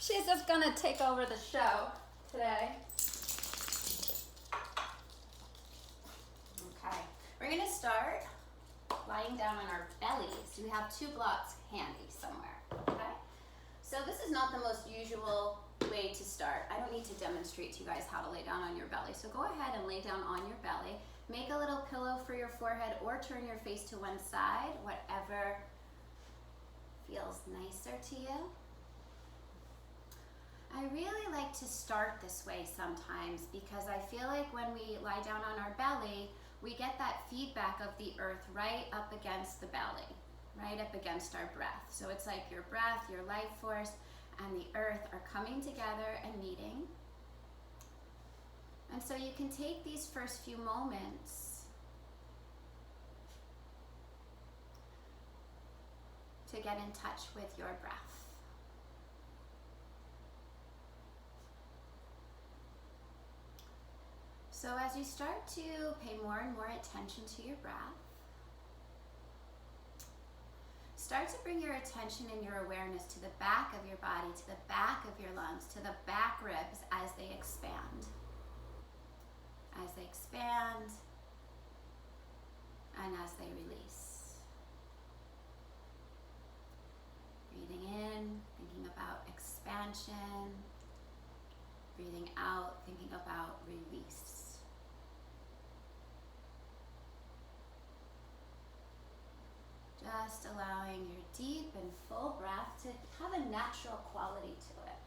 She's just gonna take over the show today. Okay, we're gonna start lying down on our bellies. We have 2 blocks handy somewhere, okay? So this is not the most usual way to start. I don't need to demonstrate to you guys how to lay down on your belly. So go ahead and lay down on your belly. Make a little pillow for your forehead or turn your face to one side, whatever feels nicer to you. I really like to start this way sometimes because I feel like when we lie down on our belly, we get that feedback of the earth right up against the belly, right up against our breath. So it's like your breath, your life force, and the earth are coming together and meeting. And so you can take these first few moments to get in touch with your breath. So as you start to pay more and more attention to your breath, start to bring your attention and your awareness to the back of your body, to the back of your lungs, to the back ribs as they expand. As they expand and as they release. Breathing in, thinking about expansion. Breathing out, thinking about release. Just allowing your deep and full breath to have a natural quality to it.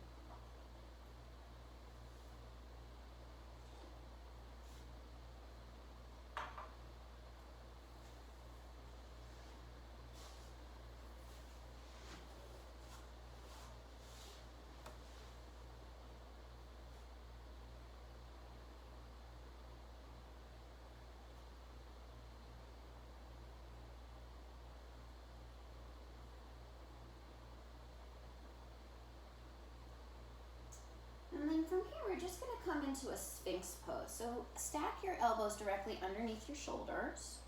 And then from here, we're just going to come into a Sphinx pose. So stack your elbows directly underneath your shoulders.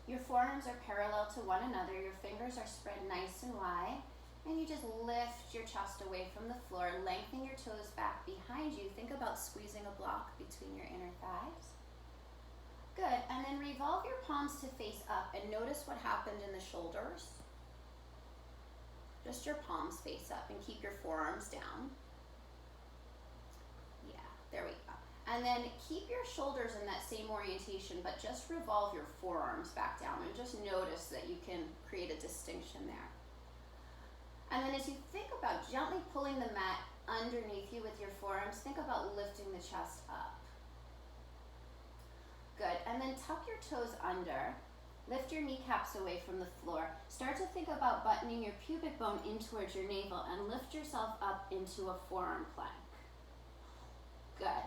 Your forearms are parallel to one another. Your fingers are spread nice and wide. And you just lift your chest away from the floor. Lengthen your toes back behind you. Think about squeezing a block between your inner thighs. Good. And then revolve your palms to face up. And notice what happened in the shoulders. Just your palms face up and keep your forearms down. Yeah, there we go. And then keep your shoulders in that same orientation, but just revolve your forearms back down and just notice that you can create a distinction there. And then as you think about gently pulling the mat underneath you with your forearms, think about lifting the chest up. Good, and then tuck your toes under. Lift your kneecaps away from the floor. Start to think about buttoning your pubic bone in towards your navel and lift yourself up into a forearm plank. Good.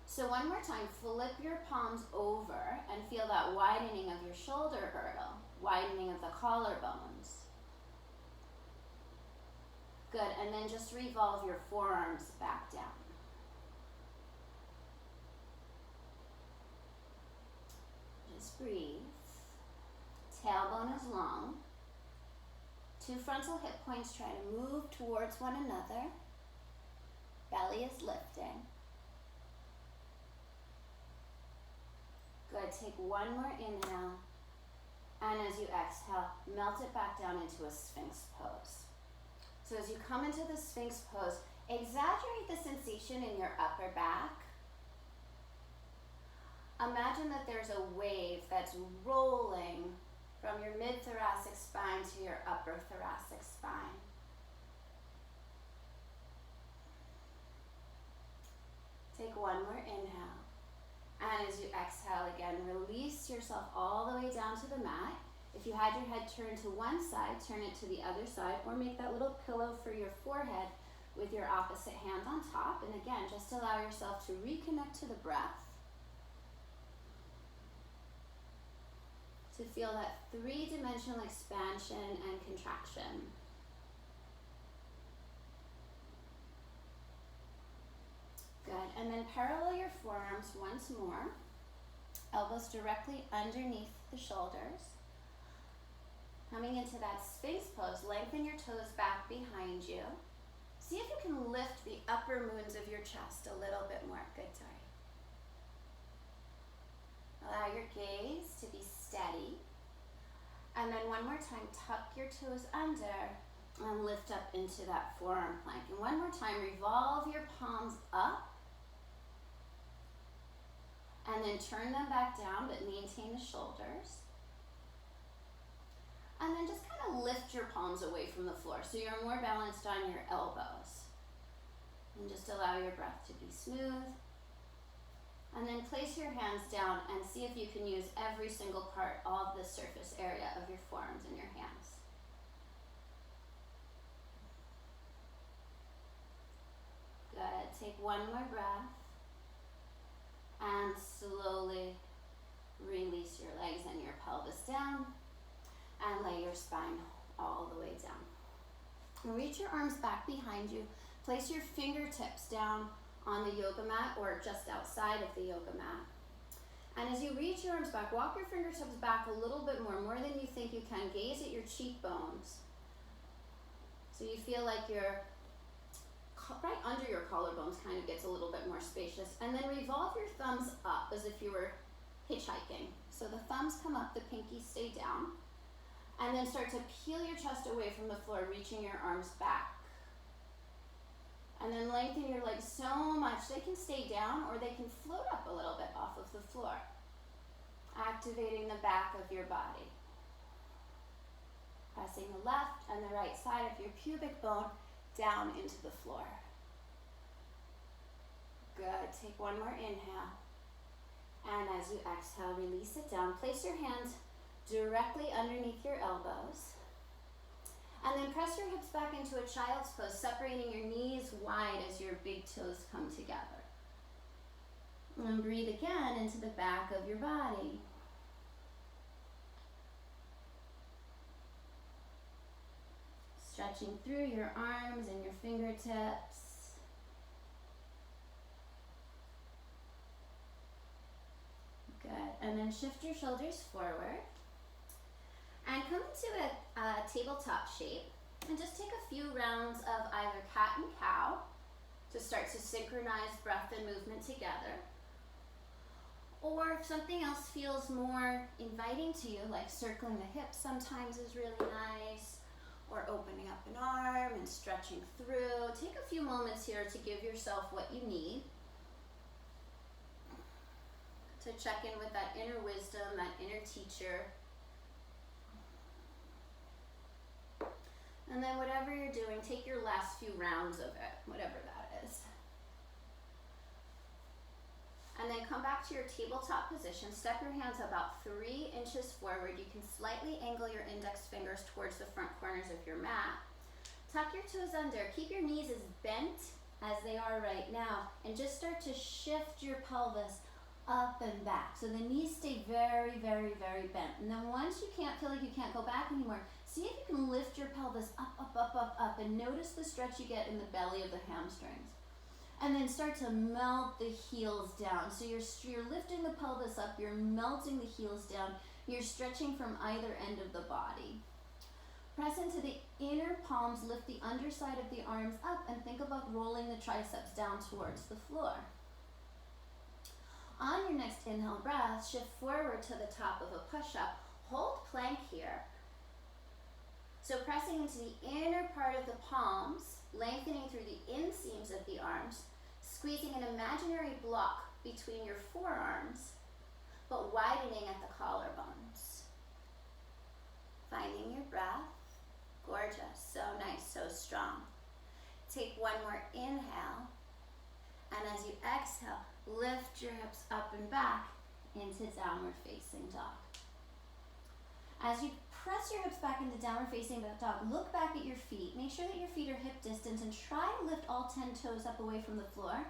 So one more time, flip your palms over and feel that widening of your shoulder girdle, widening of the collarbones. Good, and then just revolve your forearms back down. Just breathe. Tailbone is long. 2 frontal hip points try to move towards one another. Belly is lifting. Good, take one more inhale. And as you exhale, melt it back down into a Sphinx pose. So as you come into the Sphinx pose, exaggerate the sensation in your upper back. Imagine that there's a wave that's rolling from your mid-thoracic spine to your upper thoracic spine. Take one more inhale. And as you exhale again, release yourself all the way down to the mat. If you had your head turned to one side, turn it to the other side, or make that little pillow for your forehead with your opposite hand on top. And again, just allow yourself to reconnect to the breath. To feel that 3-dimensional expansion and contraction. Good, and then parallel your forearms once more. Elbows directly underneath the shoulders. Coming into that Sphinx pose, lengthen your toes back behind you. See if you can lift the upper moons of your chest a little bit more. Good, sorry. Allow your gaze to be steady. And then one more time, tuck your toes under and lift up into that forearm plank. And one more time, revolve your palms up. And then turn them back down, but maintain the shoulders. And then just kind of lift your palms away from the floor so you're more balanced on your elbows. And just allow your breath to be smooth. And then place your hands down and see if you can use every single part of the surface area of your forearms and your hands. Good. Take one more breath. And slowly release your legs and your pelvis down. And lay your spine all the way down. Reach your arms back behind you. Place your fingertips down on the yoga mat or just outside of the yoga mat. And as you reach your arms back, walk your fingertips back a little bit more than you think you can. Gaze at your cheekbones. So you feel like your right under your collarbones kind of gets a little bit more spacious. And then revolve your thumbs up as if you were hitchhiking. So the thumbs come up, the pinkies stay down. And then start to peel your chest away from the floor, reaching your arms back. And then lengthen your legs so much they can stay down or they can float up a little bit off of the floor. Activating the back of your body. Pressing the left and the right side of your pubic bone down into the floor. Good. Take one more inhale. And as you exhale, release it down. Place your hands directly underneath your elbows. And then press your hips back into a child's pose, separating your knees wide as your big toes come together. And breathe again into the back of your body. Stretching through your arms and your fingertips. Good. And then shift your shoulders forward. And come into a tabletop shape and just take a few rounds of either cat and cow to start to synchronize breath and movement together. Or if something else feels more inviting to you, like circling the hips sometimes is really nice, or opening up an arm and stretching through. Take a few moments here to give yourself what you need to check in with that inner wisdom, that inner teacher. And then whatever you're doing, take your last few rounds of it, whatever that is. And then come back to your tabletop position. Step your hands about 3 inches forward. You can slightly angle your index fingers towards the front corners of your mat. Tuck your toes under. Keep your knees as bent as they are right now. And just start to shift your pelvis up and back. So the knees stay very, very, very bent. And then once you can't feel like you can't go back anymore, see if you can lift your pelvis up, up, up, up, up, and notice the stretch you get in the belly of the hamstrings. And then start to melt the heels down. So you're lifting the pelvis up, you're melting the heels down, you're stretching from either end of the body. Press into the inner palms, lift the underside of the arms up, and think about rolling the triceps down towards the floor. On your next inhale breath, shift forward to the top of a push-up. Hold plank here. So pressing into the inner part of the palms, lengthening through the inseams of the arms, squeezing an imaginary block between your forearms, but widening at the collarbones. Finding your breath. Gorgeous. So nice, so strong. Take one more inhale. And as you exhale, lift your hips up and back into downward facing dog. As you press your hips back into downward facing dog, look back at your feet. Make sure that your feet are hip distance and try to lift all 10 toes up away from the floor.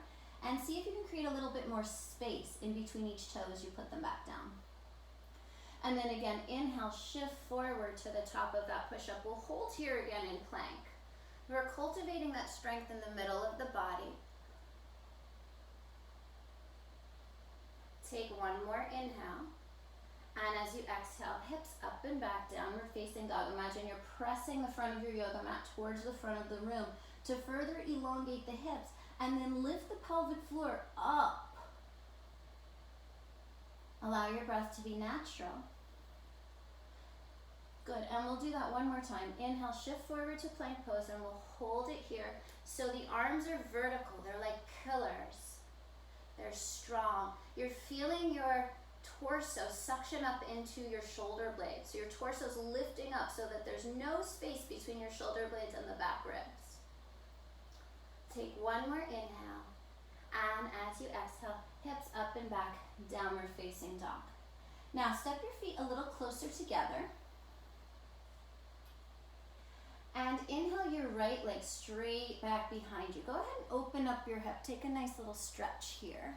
And see if you can create a little bit more space in between each toe as you put them back down. And then again, inhale, shift forward to the top of that push-up. We'll hold here again in plank. We're cultivating that strength in the middle of the body. Take one more inhale. And as you exhale, hips up and back, downward facing dog. Imagine you're pressing the front of your yoga mat towards the front of the room to further elongate the hips, and then lift the pelvic floor up. Allow your breath to be natural. Good, and we'll do that one more time. Inhale, shift forward to plank pose, and we'll hold it here. So the arms are vertical, they're like pillars. They're strong. You're feeling your torso suction up into your shoulder blades. So your torso's lifting up so that there's no space between your shoulder blades and the back ribs. Take one more inhale, and as you exhale, hips up and back, downward facing dog. Now step your feet a little closer together. And inhale your right leg straight back behind you. Go ahead and open up your hip. Take a nice little stretch here.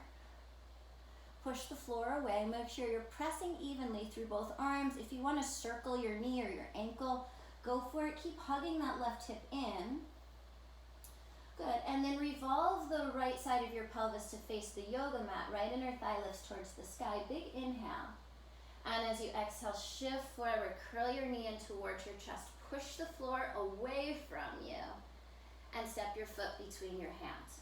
Push the floor away. Make sure you're pressing evenly through both arms. If you want to circle your knee or your ankle, go for it. Keep hugging that left hip in. Good. And then revolve the right side of your pelvis to face the yoga mat. Right inner thigh lifts towards the sky. Big inhale. And as you exhale, shift forward. Curl your knee in towards your chest. Push the floor away from you. And step your foot between your hands.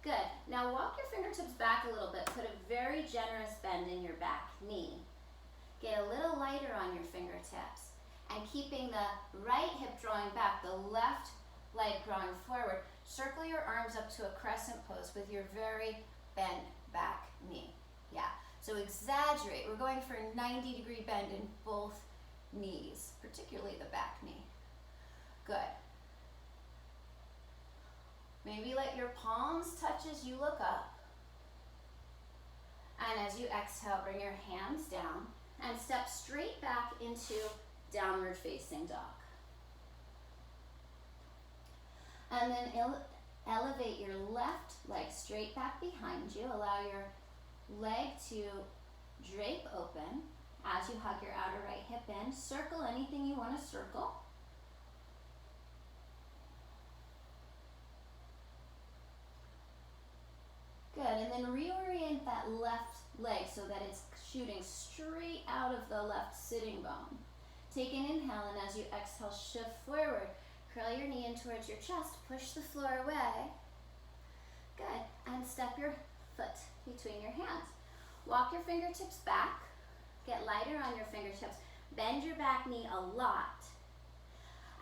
Good. Now walk your fingertips back a little bit. Put a very generous bend in your back knee. Get a little lighter on your fingertips. And keeping the right hip drawing back, the left leg drawing forward, circle your arms up to a crescent pose with your very bent back knee. Yeah. So exaggerate. We're going for a 90-degree bend in both knees, particularly the back knee. Good. Maybe let your palms touch as you look up. And as you exhale, bring your hands down and step straight back into downward facing dog. And then elevate your left leg straight back behind you. Allow your leg to drape open as you hug your outer right hip in. Circle anything you want to circle. Good, and then reorient that left leg so that it's shooting straight out of the left sitting bone. Take an inhale, and as you exhale, shift forward. Curl your knee in towards your chest. Push the floor away. Good, and step your foot between your hands. Walk your fingertips back. Get lighter on your fingertips. Bend your back knee a lot.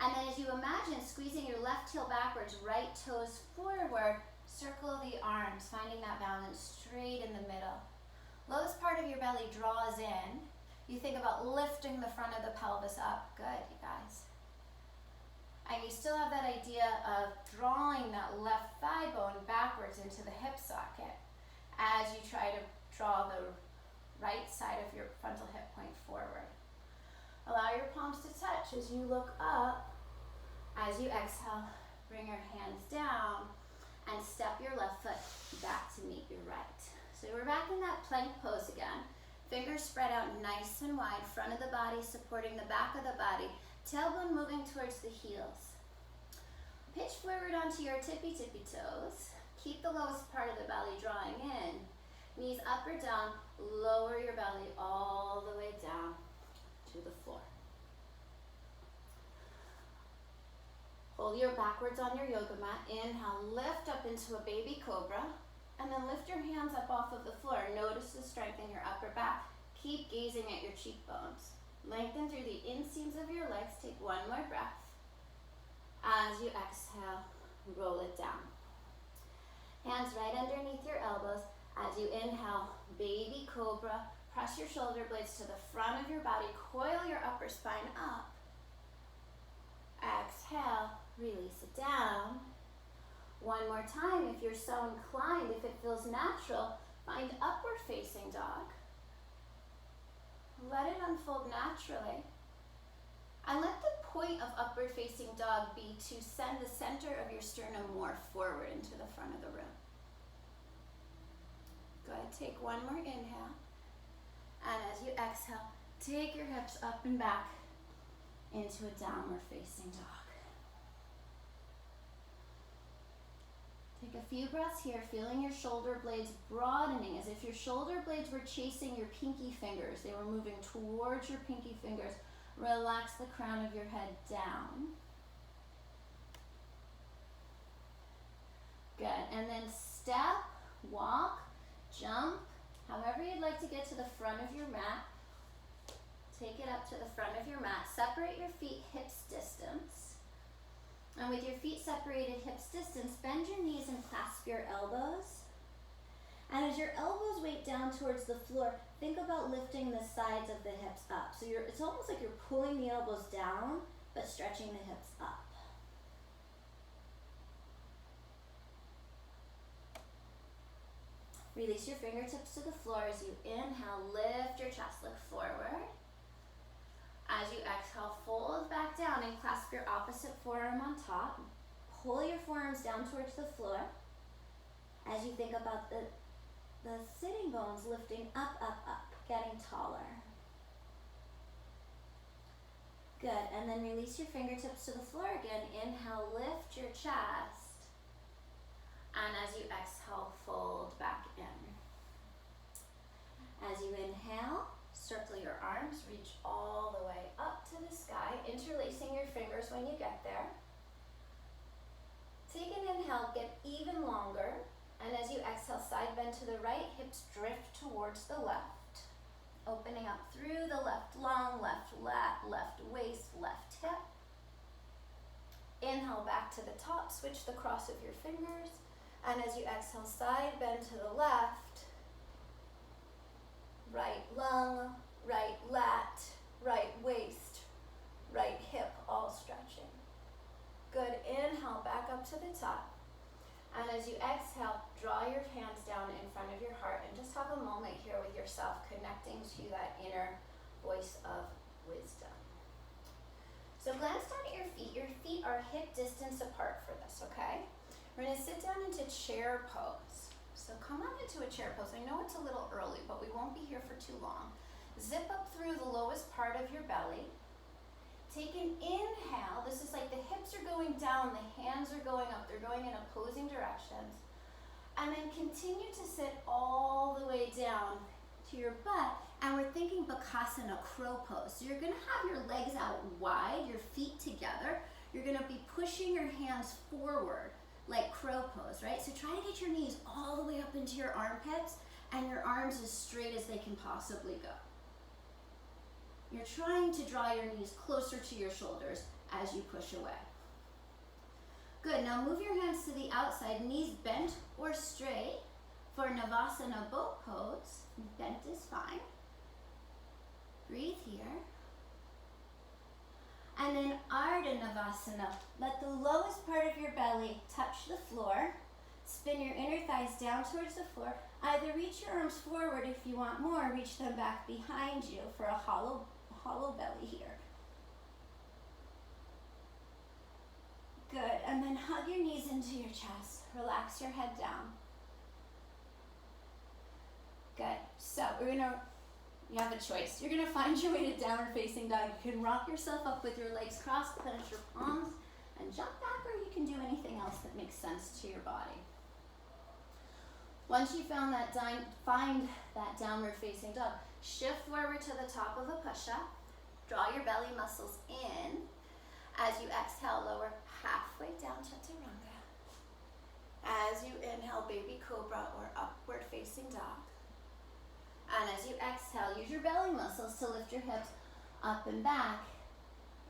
And then as you imagine squeezing your left heel backwards, right toes forward, circle the arms, finding that balance straight in the middle. Lowest part of your belly draws in. You think about lifting the front of the pelvis up. Good, you guys. And you still have that idea of drawing that left thigh bone backwards into the hip socket as you try to draw the right side of your frontal hip point forward. Allow your palms to touch as you look up. As you exhale, bring your hands down and step your left foot back to meet your right. So we're back in that plank pose again. Fingers spread out nice and wide, front of the body supporting the back of the body, tailbone moving towards the heels. Pitch forward onto your tippy toes. Keep the lowest part of the belly drawing in. Knees up or down, lower your belly all the way down to the floor. Hold your backwards on your yoga mat. Inhale, lift up into a baby cobra, and then lift your hands up off of the floor. Notice the strength in your upper back. Keep gazing at your cheekbones. Lengthen through the inseams of your legs. Take one more breath. As you exhale, roll it down. Hands right underneath your elbows. As you inhale, baby cobra, press your shoulder blades to the front of your body, coil your upper spine up. Exhale, release it down. One more time, if you're so inclined, if it feels natural, find upward facing dog. Let it unfold naturally. And let the point of upward facing dog be to send the center of your sternum more forward into the front of the room. Go ahead, take one more inhale. And as you exhale, take your hips up and back into a downward facing dog. Take a few breaths here, feeling your shoulder blades broadening as if your shoulder blades were chasing your pinky fingers. They were moving towards your pinky fingers. Relax the crown of your head down. Good. And then step, walk, jump, however you'd like to get to the front of your mat. Take it up to the front of your mat. Separate your feet hips distance. And with your feet separated hips distance, bend your knees and clasp your elbows. And as your elbows weight down towards the floor, think about lifting the sides of the hips up. So it's almost like you're pulling the elbows down, but stretching the hips up. Release your fingertips to the floor as you inhale, lift your chest, look forward. As you exhale, fold back down and clasp your opposite forearm on top. Pull your forearms down towards the floor. As you think about the sitting bones lifting up, up, up, getting taller. Good, and then release your fingertips to the floor again. Inhale, lift your chest. And as you exhale, fold back in. As you inhale, circle your arms, reach all the way up to the sky, interlacing your fingers when you get there. Take an inhale, get even longer, and as you exhale, side bend to the right, hips drift towards the left, opening up through the left lung, left lat, left waist, left hip. Inhale back to the top, switch the cross of your fingers, and as you exhale, side bend to the left, right lung, right lat, right waist, right hip, all stretching. Good, inhale back up to the top. And as you exhale, draw your hands down in front of your heart and just have a moment here with yourself, connecting to that inner voice of wisdom. So glance down at your feet. Your feet are hip distance apart for this, okay? We're gonna sit down into chair pose. So come on into a chair pose. I know it's a little early, but we won't be here for too long. Zip up through the lowest part of your belly. Take an inhale. This is like the hips are going down, the hands are going up. They're going in opposing directions. And then continue to sit all the way down to your butt. And we're thinking Bakasana, crow pose. So you're gonna have your legs out wide, your feet together. You're gonna be pushing your hands forward like crow pose, right? So try to get your knees all the way up into your armpits and your arms as straight as they can possibly go. You're trying to draw your knees closer to your shoulders as you push away. Good, now move your hands to the outside, knees bent or straight for Navasana boat pose. Bent is fine. Breathe here. And then Ardha Navasana. Let the lowest part of your belly touch the floor. Spin your inner thighs down towards the floor. Either reach your arms forward if you want more, reach them back behind you for a hollow belly here. Good, and then hug your knees into your chest. Relax your head down. Good, so you have a choice. You're gonna find your way to downward facing dog. You can rock yourself up with your legs crossed, clench your palms, and jump back, or you can do anything else that makes sense to your body. Once you find that downward facing dog, shift forward to the top of a push-up. Draw your belly muscles in. As you exhale, lower halfway down, chaturanga. As you inhale, baby cobra or upward facing dog. And as you exhale, use your belly muscles to lift your hips up and back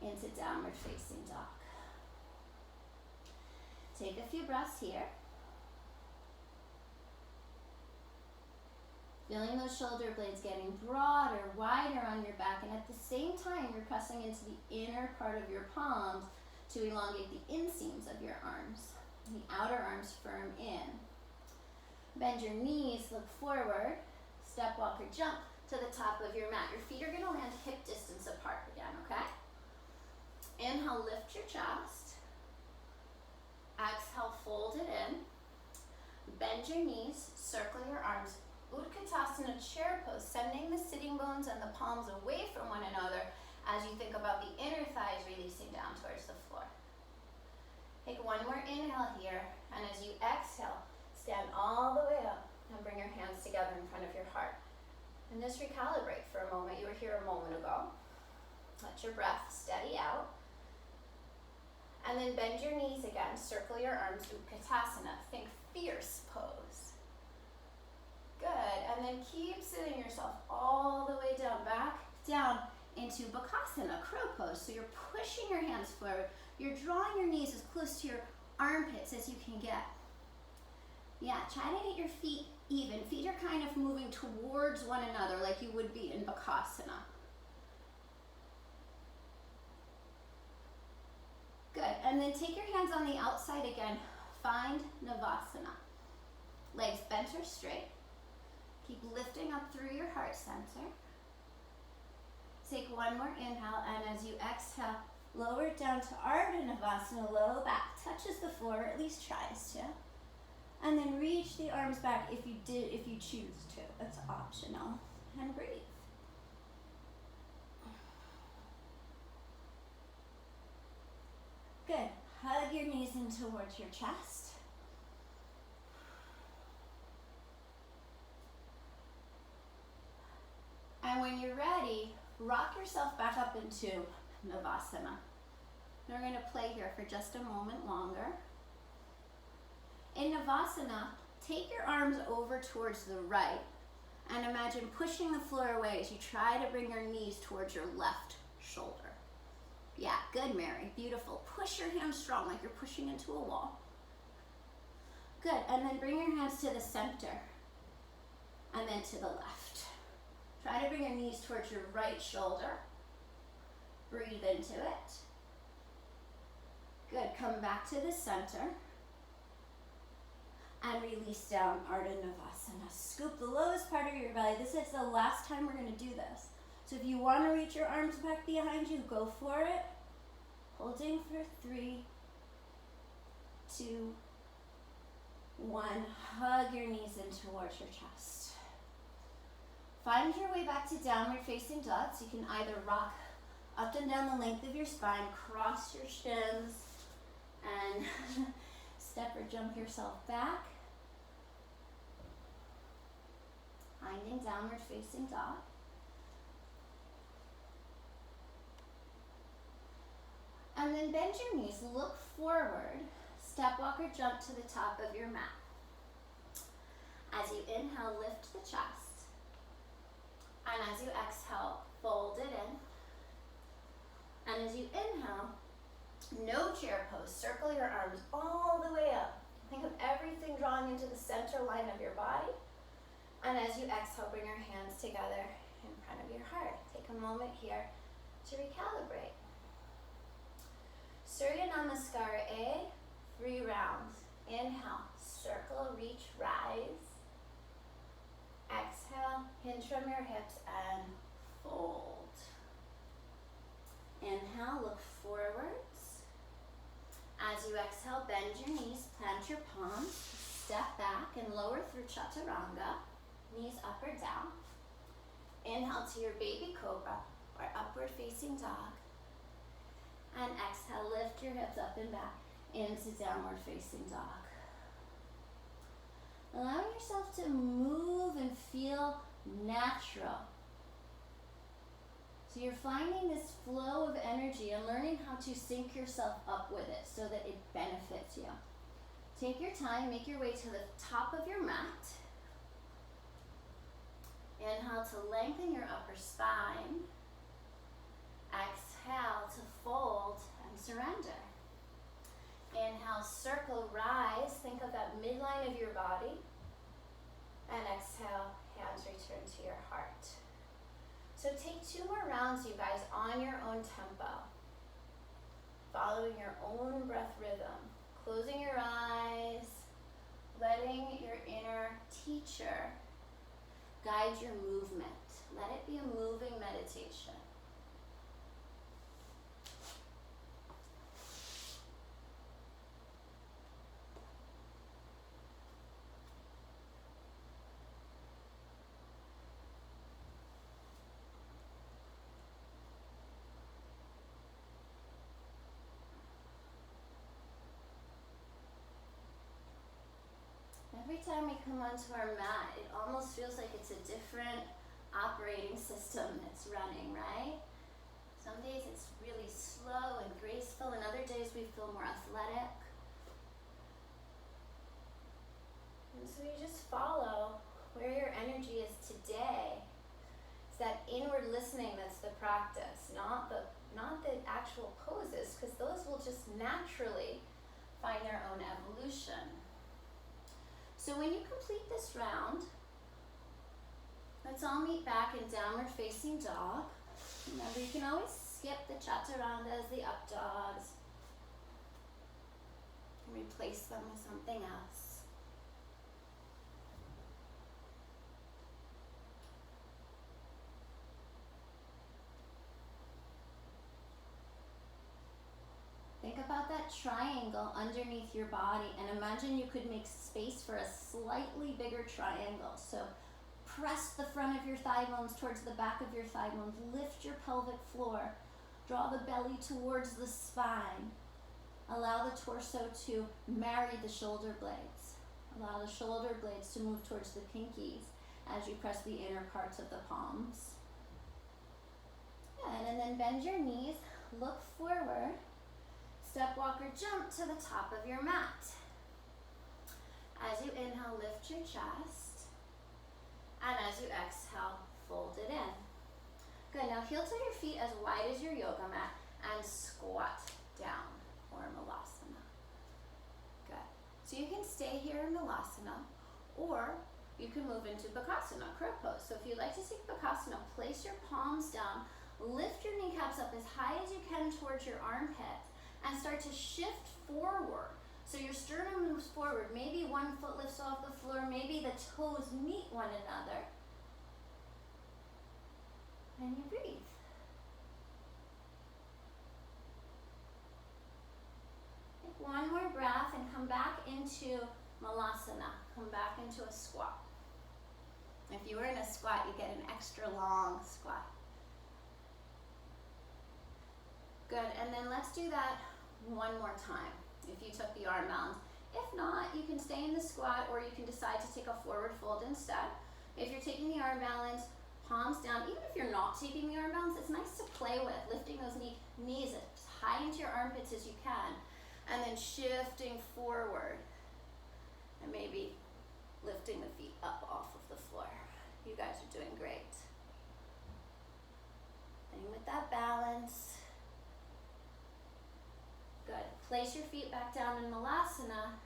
into downward facing dog. Take a few breaths here. Feeling those shoulder blades getting broader, wider on your back, and at the same time, you're pressing into the inner part of your palms to elongate the inseams of your arms. And the outer arms firm in. Bend your knees, look forward. Step, walk, or jump to the top of your mat. Your feet are gonna land hip distance apart again, okay? Inhale, lift your chest. Exhale, fold it in. Bend your knees, circle your arms. Utkatasana chair pose, sending the sitting bones and the palms away from one another as you think about the inner thighs releasing down towards the floor. Take one more inhale here, and as you exhale, all the way up and bring your hands together in front of your heart. And just recalibrate for a moment. You were here a moment ago. Let your breath steady out. And then bend your knees again. Circle your arms, Utkatasana. Think fierce pose. Good. And then keep sitting yourself all the way down, back down into Bakasana, crow pose. So you're pushing your hands forward. You're drawing your knees as close to your armpits as you can get. Yeah, try to get your feet even. Feet are kind of moving towards one another like you would be in Bakasana. Good, and then take your hands on the outside again. Find Navasana. Legs bent or straight. Keep lifting up through your heart center. Take one more inhale, and as you exhale, lower it down to Ardha Navasana. Low back touches the floor, or at least tries to. And then reach the arms back if you choose to. That's optional. And breathe. Good. Hug your knees in towards your chest. And when you're ready, rock yourself back up into Navasana. We're going to play here for just a moment longer. In Navasana, take your arms over towards the right and imagine pushing the floor away as you try to bring your knees towards your left shoulder. Yeah, good, Mary. Beautiful. Push your hands strong like you're pushing into a wall. Good, and then bring your hands to the center and then to the left. Try to bring your knees towards your right shoulder. Breathe into it. Good, come back to the center. And release down, Ardha Navasana. Scoop the lowest part of your belly. This is the last time we're going to do this. So if you want to reach your arms back behind you, go for it. Holding for 3, 2, 1. Hug your knees in towards your chest. Find your way back to downward facing dog. So you can either rock up and down the length of your spine, cross your shins, and step or jump yourself back. Finding downward facing dog. And then bend your knees, look forward, step walk or jump to the top of your mat. As you inhale, lift the chest. And as you exhale, fold it in. And as you inhale, no chair pose. Circle your arms all the way up. Think of everything drawing into the center line of your body. And as you exhale, bring your hands together in front of your heart. Take a moment here to recalibrate. Surya Namaskara, 3 rounds. Inhale, circle, reach, rise. Exhale, hinge from your hips and fold. Inhale, look forwards. As you exhale, bend your knees, plant your palms, step back and lower through Chaturanga, knees up or down. Inhale to your baby cobra or upward facing dog. And exhale, lift your hips up and back into downward facing dog. Allowing yourself to move and feel natural. So you're finding this flow of energy and learning how to sync yourself up with it so that it benefits you. Take your time, make your way to the top of your mat. Inhale to lengthen your upper spine. Exhale to fold and surrender. Inhale, circle, rise. Think of that midline of your body. And exhale, hands return to your heart. So take 2 more rounds, you guys, on your own tempo. Following your own breath rhythm. Closing your eyes. Letting your inner teacher guide your movement. Let it be a moving meditation. Every time we come onto our mat, it almost feels like it's a different operating system that's running, right? Some days it's really slow and graceful, and other days we feel more athletic. And so you just follow where your energy is today. It's that inward listening that's the practice, not the actual poses, because those will just naturally find their own evolution. So when you complete this round, let's all meet back in downward facing dog. Remember, you can always skip the chaturangas, the up dogs, and replace them with something else. Think about that triangle underneath your body and imagine you could make space for a slightly bigger triangle. So press the front of your thigh bones towards the back of your thigh bones. Lift your pelvic floor. Draw the belly towards the spine. Allow the torso to marry the shoulder blades. Allow the shoulder blades to move towards the pinkies as you press the inner parts of the palms. Good, and then bend your knees, look forward. Step walker jump to the top of your mat. As you inhale, lift your chest. And as you exhale, fold it in. Good, now heel to your feet as wide as your yoga mat and squat down or Malasana. Good. So you can stay here in Malasana or you can move into Bakasana, crow pose. So if you like to take Bakasana, place your palms down, lift your kneecaps up as high as you can towards your armpits, and start to shift forward. So your sternum moves forward. Maybe one foot lifts off the floor. Maybe the toes meet one another. And you breathe. Take one more breath and come back into Malasana. Come back into a squat. If you were in a squat, you get an extra long squat. Good, and then let's do that one more time if you took the arm balance. If not, you can stay in the squat or you can decide to take a forward fold instead. If you're taking the arm balance, palms down. Even if you're not taking the arm balance, it's nice to play with, lifting those knees as high into your armpits as you can, and then shifting forward and maybe lifting the feet up off of the floor. You guys are doing great. And with that balance, good. Place your feet back down in Malasana.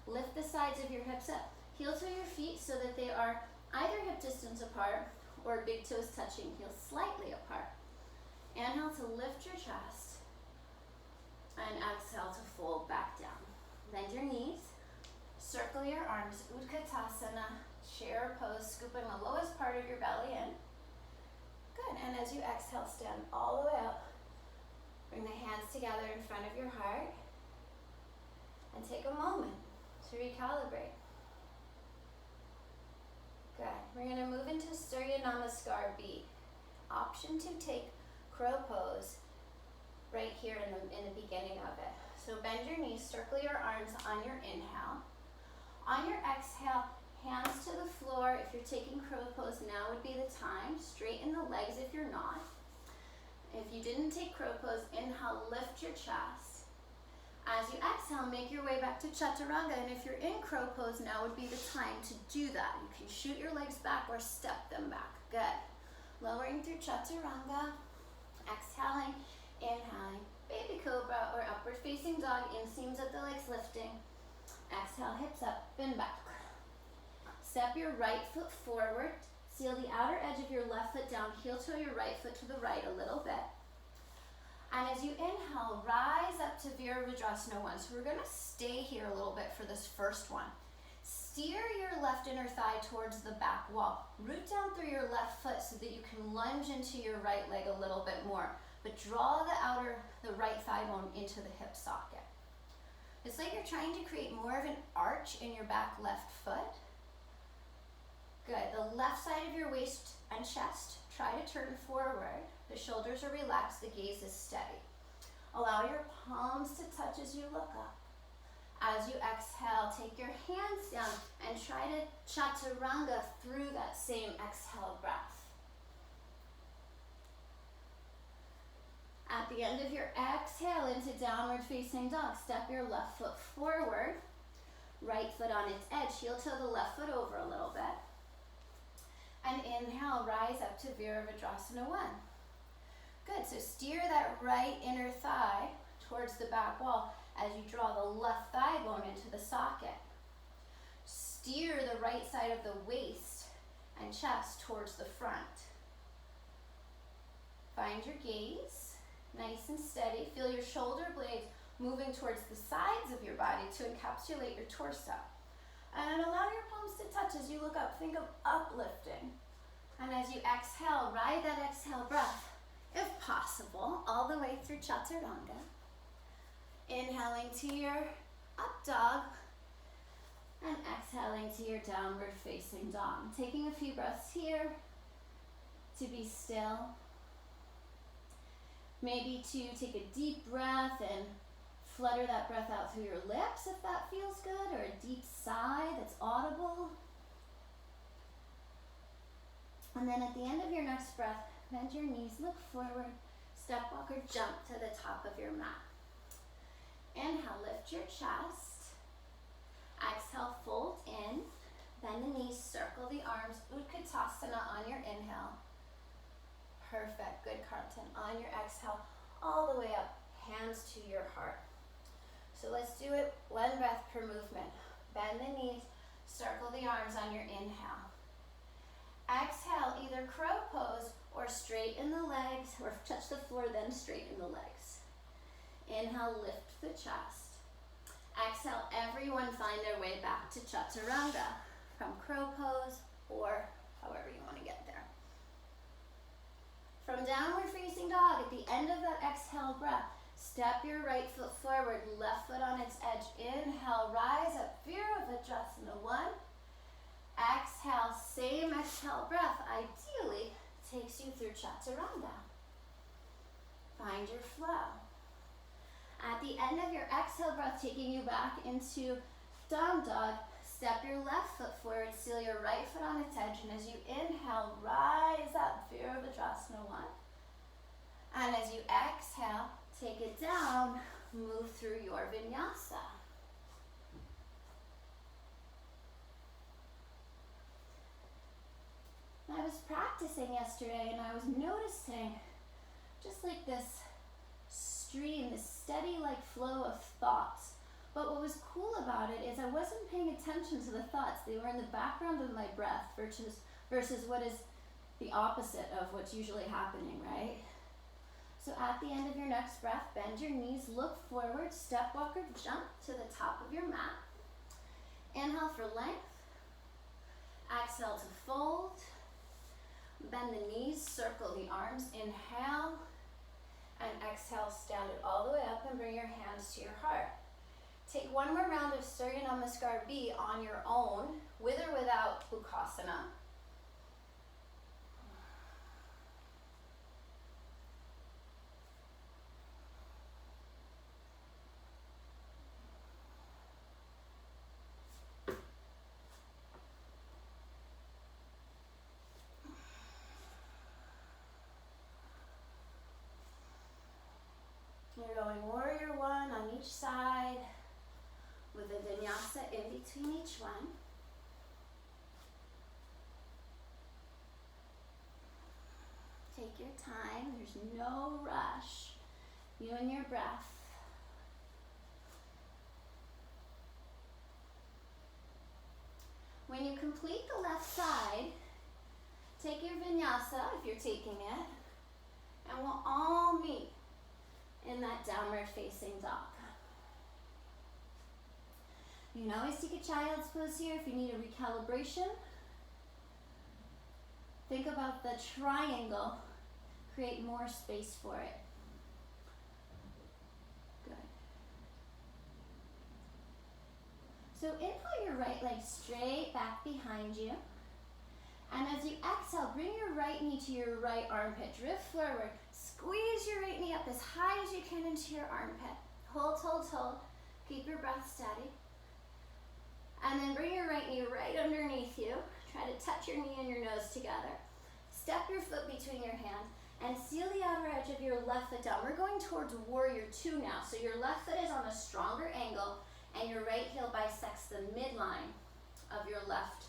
Lift the sides of your hips up. Heel to your feet so that they are either hip distance apart or big toes touching, heels slightly apart. Inhale to lift your chest and exhale to fold back down. Bend your knees, circle your arms, Utkatasana, chair pose, scooping the lowest part of your belly in. Good, and as you exhale, stand all the way up. Bring the hands together in front of your heart and take a moment to recalibrate. Good. We're going to move into Surya Namaskar B. Option to take crow pose right here in the beginning of it. So bend your knees, circle your arms on your inhale. On your exhale, hands to the floor. If you're taking crow pose, now would be the time. Straighten the legs if you're not. If you didn't take crow pose, inhale, lift your chest. As you exhale, make your way back to chaturanga, and if you're in crow pose, now would be the time to do that. You can shoot your legs back or step them back. Good. Lowering through chaturanga, exhaling, inhaling, baby cobra or upward facing dog, inseams at the legs lifting. Exhale, hips up and back. Step your right foot forward. Seal the outer edge of your left foot down, heel toe your right foot to the right a little bit. And as you inhale, rise up to Virabhadrasana 1. So we're going to stay here a little bit for this first one. Steer your left inner thigh towards the back wall. Root down through your left foot so that you can lunge into your right leg a little bit more. But draw the right thigh bone into the hip socket. It's like you're trying to create more of an arch in your back left foot. Good. The left side of your waist and chest, try to turn forward. The shoulders are relaxed, the gaze is steady. Allow your palms to touch as you look up. As you exhale, take your hands down and try to chaturanga through that same exhale breath. At the end of your exhale into downward facing dog, step your left foot forward, right foot on its edge, heel toe the left foot over a little bit. And inhale, rise up to Virabhadrasana 1. Good, so steer that right inner thigh towards the back wall as you draw the left thigh bone into the socket. Steer the right side of the waist and chest towards the front. Find your gaze, nice and steady. Feel your shoulder blades moving towards the sides of your body to encapsulate your torso. And allow your palms to touch as you look up. Think of uplifting. And as you exhale, ride that exhale breath, if possible, all the way through chaturanga. Inhaling to your up dog and exhaling to your downward facing dog. Taking a few breaths here to be still. Maybe to take a deep breath and flutter that breath out through your lips if that feels good, or a deep sigh that's audible. And then at the end of your next breath, bend your knees, look forward, step, walk, or jump to the top of your mat. Inhale, lift your chest. Exhale, fold in. Bend the knees, circle the arms, Utkatasana on your inhale. Perfect, good, Carlton. On your exhale, all the way up, hands to your heart. So let's do it one breath per movement. Bend the knees, circle the arms on your inhale. Exhale, either crow pose or straighten the legs, or touch the floor, then straighten the legs. Inhale, lift the chest. Exhale, everyone find their way back to chaturanga from crow pose or however you want to get there. From downward facing dog, at the end of that exhale breath, step your right foot forward, left foot on its edge. Inhale, rise up, Virabhadrasana 1. Exhale, same exhale breath, ideally takes you through chaturanga. Find your flow. At the end of your exhale breath, taking you back into down dog, step your left foot forward, seal your right foot on its edge, and as you inhale, rise up, Virabhadrasana 1. And as you exhale, take it down, move through your vinyasa. I was practicing yesterday and I was noticing just like this stream, this steady like flow of thoughts. But what was cool about it is I wasn't paying attention to the thoughts. They were in the background of my breath versus what is the opposite of what's usually happening, right? So at the end of your next breath, bend your knees, look forward, step, walk, or jump to the top of your mat. Inhale for length. Exhale to fold. Bend the knees, circle the arms. Inhale. And exhale, stand it all the way up and bring your hands to your heart. Take one more round of Surya Namaskar B on your own, with or without Ukasana. You're going warrior 1 on each side with a vinyasa in between each one. Take your time, there's no rush. You and your breath. When you complete the left side, take your vinyasa if you're taking it, and we'll all meet in that downward facing dog. You can always take a child's pose here if you need a recalibration. Think about the triangle. Create more space for it. Good. So inhale your right leg straight back behind you. And as you exhale, bring your right knee to your right armpit. Drift forward. Squeeze your right knee up as high as you can into your armpit. Hold, hold, hold. Keep your breath steady. And then bring your right knee right underneath you. Try to touch your knee and your nose together. Step your foot between your hands and seal the outer edge of your left foot down. We're going towards warrior two now. So your left foot is on a stronger angle and your right heel bisects the midline of your left,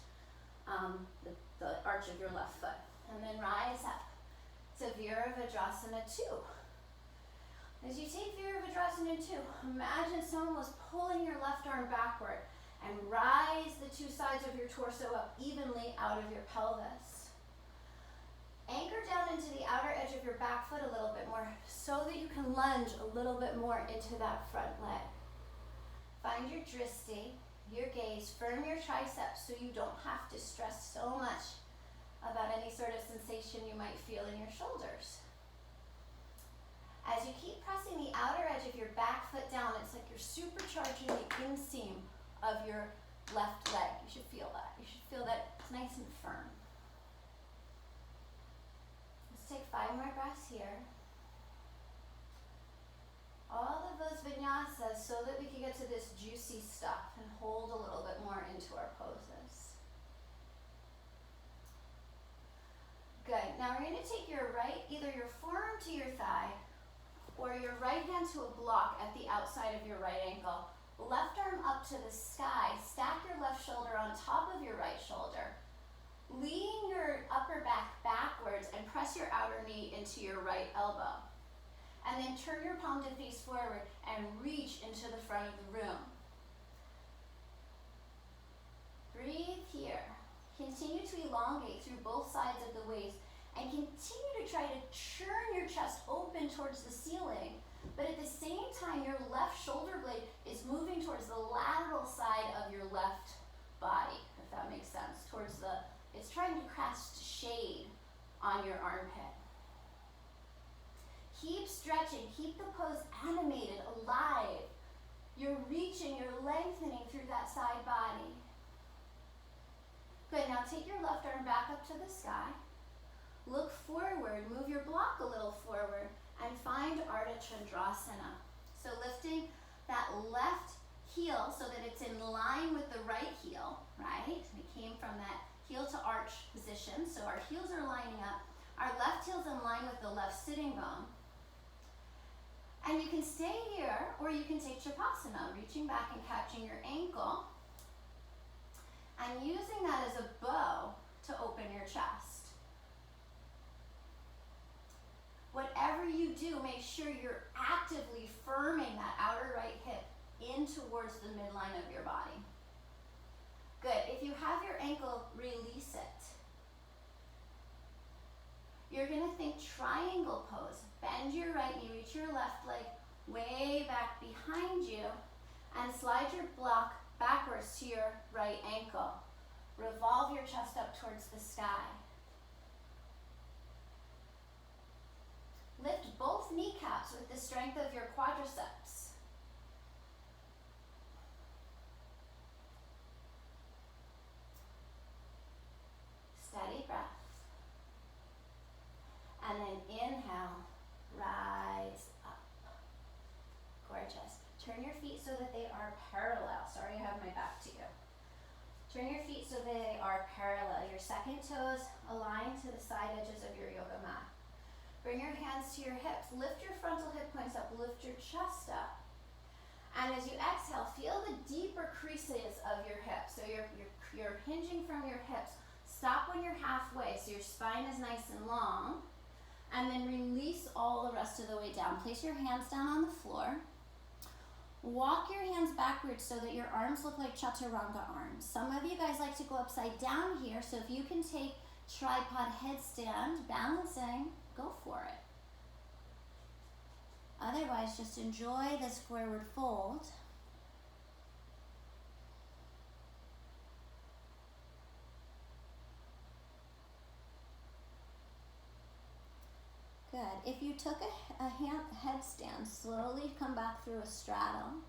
the arch of your left foot. And then rise up to Virabhadrasana 2. As you take Virabhadrasana 2, imagine someone was pulling your left arm backward and rise the two sides of your torso up evenly out of your pelvis. Anchor down into the outer edge of your back foot a little bit more so that you can lunge a little bit more into that front leg. Find your dristi, your gaze, firm your triceps so you don't have to stress so much about any sort of sensation you might feel in your shoulders. As you keep pressing the outer edge of your back foot down, it's like you're supercharging the inseam of your left leg. You should feel that. You should feel that it's nice and firm. Let's take 5 more breaths here. All of those vinyasas so that we can get to this juicy stuff and hold a little bit more into our poses. Good. Now we're going to take your right, either your forearm to your thigh or your right hand to a block at the outside of your right ankle. Left arm up to the sky. Stack your left shoulder on top of your right shoulder. Lean your upper back backwards and press your outer knee into your right elbow. And then turn your palm to face forward and reach into the front of the room. Breathe here. Continue to elongate through both sides of the waist and continue to try to churn your chest open towards the ceiling. But at the same time, your left shoulder blade is moving towards the lateral side of your left body, if that makes sense. It's trying to cast shade on your armpit. Keep stretching, keep the pose animated, alive. You're reaching, you're lengthening through that side body. Good, now take your left arm back up to the sky. Look forward, move your block a little forward, and find Ardha Chandrasana. So lifting that left heel so that it's in line with the right heel, right? We came from that heel to arch position, so our heels are lining up. Our left heel's in line with the left sitting bone. And you can stay here, or you can take Shavasana, reaching back and catching your ankle, and using that as a bow to open your chest. Whatever you do, make sure you're actively firming that outer right hip in towards the midline of your body. Good. If you have your ankle, release it. You're going to think triangle pose. Bend your right knee, reach your left leg way back behind you, and slide your block backwards to your right ankle. Revolve your chest up towards the sky. Lift both kneecaps with the strength of your quadriceps. Steady breath. And then inhale, rise up. Gorgeous. Turn your feet so that they are parallel. Sorry, I have my back to you. Turn your feet so that they are parallel. Your second toes align to the side edges of your yoga mat. Bring your hands to your hips. Lift your frontal hip points up. Lift your chest up. And as you exhale, feel the deeper creases of your hips. So you're hinging from your hips. Stop when you're halfway so your spine is nice and long. And then release all the rest of the way down. Place your hands down on the floor. Walk your hands backwards so that your arms look like chaturanga arms. Some of you guys like to go upside down here, so if you can take tripod headstand, balancing, go for it. Otherwise, just enjoy this forward fold. Good. If you took a headstand, slowly come back through a straddle.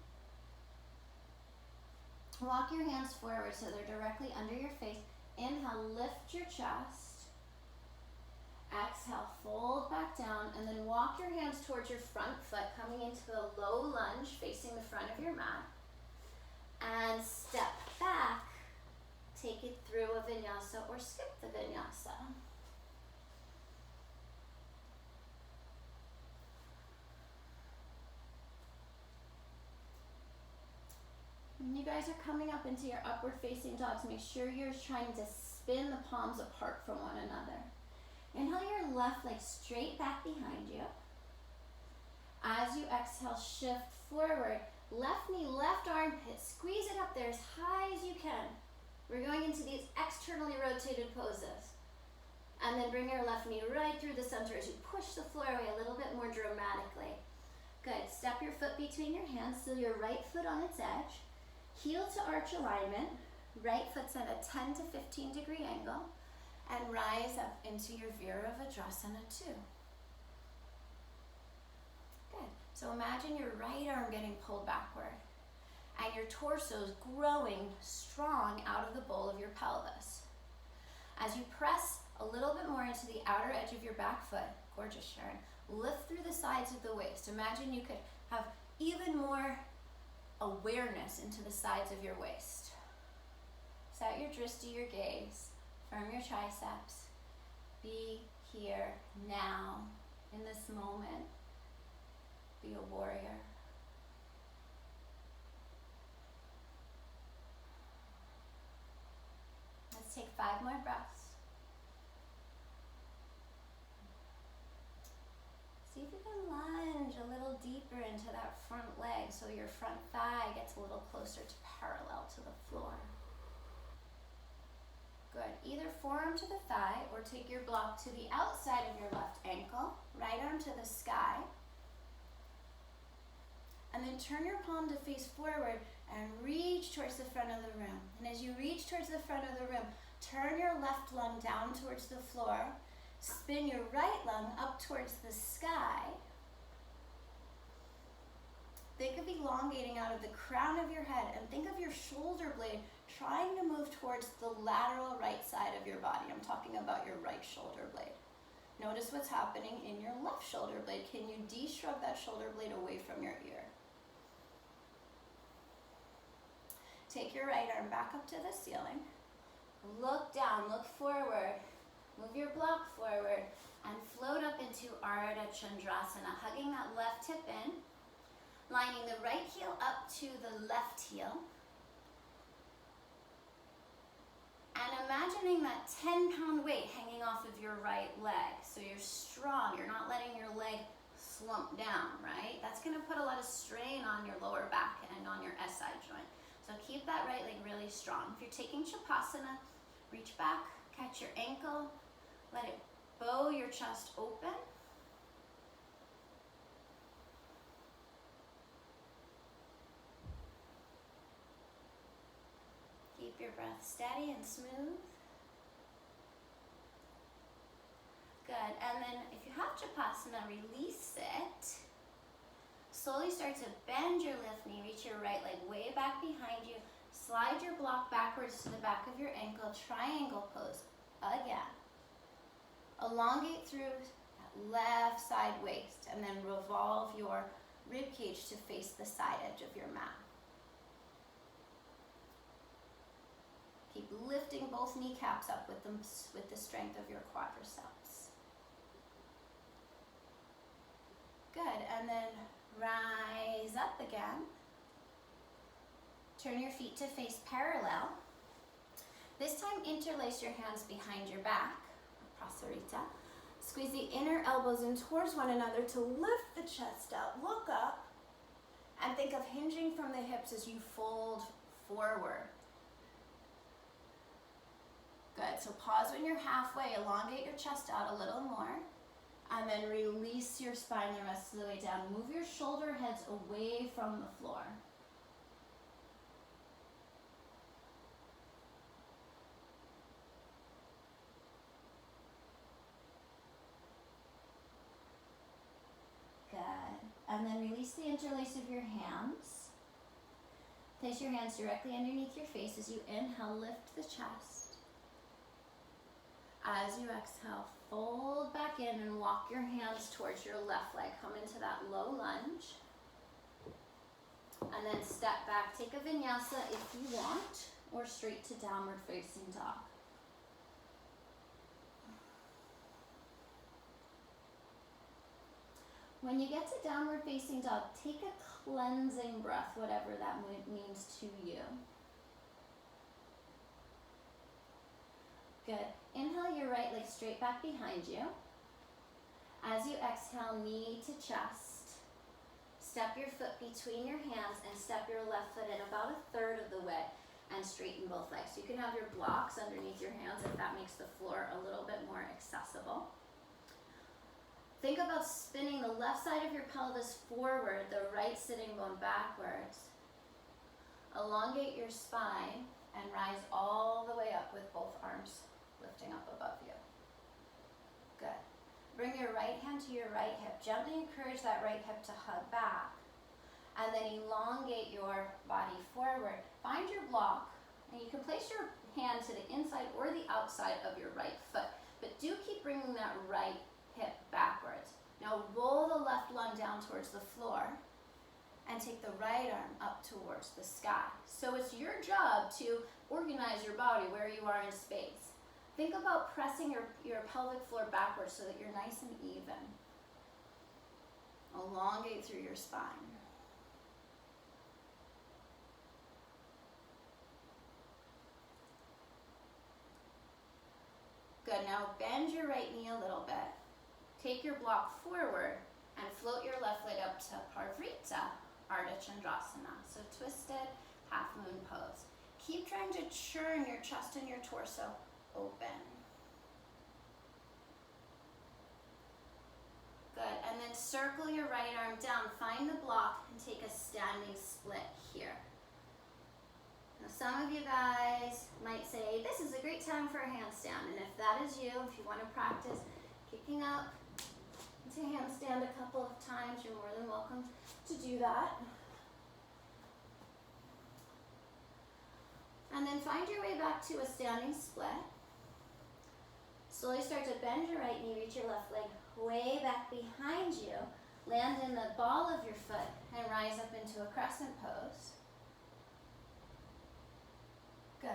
Walk your hands forward so they're directly under your face. Inhale, lift your chest. Exhale, fold back down, and then walk your hands towards your front foot, coming into the low lunge, facing the front of your mat. Vinyasa or skip the Vinyasa. When you guys are coming up into your upward facing dogs, make sure you're trying to spin the palms apart from one another. Inhale your left leg straight back behind you. As you exhale, shift forward. Left knee, left armpit. Squeeze it up there as high as you can. We're going into these externally rotated poses. And then bring your left knee right through the center as you push the floor away a little bit more dramatically. Good. Step your foot between your hands, so your right foot on its edge. Heel to arch alignment. Right foot's at a 10 to 15 degree angle. And rise up into your Virabhadrasana 2. Good. So imagine your right arm getting pulled backward and your torso is growing strong out of the bowl of your pelvis. As you press a little bit more into the outer edge of your back foot, gorgeous Sharon, lift through the sides of the waist. Imagine you could have even more awareness into the sides of your waist. Set your drishti, your gaze, firm your triceps. Be here now in this moment. Be a warrior. Let's take 5 more breaths. See if you can lunge a little deeper into that front leg so your front thigh gets a little closer to parallel to the floor. Good. Either forearm to the thigh or take your block to the outside of your left ankle, right arm to the sky. And then turn your palm to face forward and reach towards the front of the room. And as you reach towards the front of the room, turn your left lung down towards the floor. Spin your right lung up towards the sky. Think of elongating out of the crown of your head and think of your shoulder blade trying to move towards the lateral right side of your body. I'm talking about your right shoulder blade. Notice what's happening in your left shoulder blade. Can you de-shrug that shoulder blade away from your ear? Take your right arm back up to the ceiling. Look down, look forward. Move your block forward and float up into Ardha Chandrasana, hugging that left hip in, lining the right heel up to the left heel. And imagining that 10-pound weight hanging off of your right leg. So you're strong, you're not letting your leg slump down, right? That's gonna put a lot of strain on your lower back and on your SI joint. So keep that right leg really strong. If you're taking Shavasana, reach back, catch your ankle, let it bow your chest open. Keep your breath steady and smooth. Good, and then if you have Shavasana, release it. Slowly start to bend your left knee, reach your right leg way back behind you. Slide your block backwards to the back of your ankle, triangle pose again. Elongate through that left side waist and then revolve your rib cage to face the side edge of your mat. Keep lifting both kneecaps up with the strength of your quadriceps. Good, and then rise up again. Turn your feet to face parallel. This time interlace your hands behind your back, Prasarita. Squeeze the inner elbows in towards one another to lift the chest out. Look up and think of hinging from the hips as you fold forward. Good, so pause when you're halfway, elongate your chest out a little more, and then release your spine the rest of the way down. Move your shoulder heads away from the floor. Good, and then release the interlace of your hands. Place your hands directly underneath your face as you inhale, lift the chest. As you exhale, fold back in and walk your hands towards your left leg. Come into that low lunge. And then step back. Take a vinyasa if you want, or straight to downward facing dog. When you get to downward facing dog, take a cleansing breath, whatever that means to you. Good. Inhale your right leg straight back behind you. As you exhale, knee to chest. Step your foot between your hands and step your left foot in about a third of the way and straighten both legs. You can have your blocks underneath your hands if that makes the floor a little bit more accessible. Think about spinning the left side of your pelvis forward, the right sitting bone backwards. Elongate your spine and rise all the way up with both arms lifting up above you. Good. Bring your right hand to your right hip. Gently encourage that right hip to hug back. And then elongate your body forward. Find your block, and you can place your hand to the inside or the outside of your right foot. But do keep bringing that right hip backwards. Now roll the left lung down towards the floor and take the right arm up towards the sky. So it's your job to organize your body where you are in space. Think about pressing your pelvic floor backwards so that you're nice and even. Elongate through your spine. Good, now bend your right knee a little bit. Take your block forward and float your left leg up to Parvrita, Ardha Chandrasana. So twisted half moon pose. Keep trying to churn your chest and your torso open. Good, and then circle your right arm down. Find the block and take a standing split here. Now some of you guys might say, this is a great time for a handstand. And if that is you, if you want to practice kicking up into handstand a couple of times, you're more than welcome to do that. And then find your way back to a standing split. Slowly start to bend your right knee, reach your left leg way back behind you. Land in the ball of your foot and rise up into a crescent pose. Good.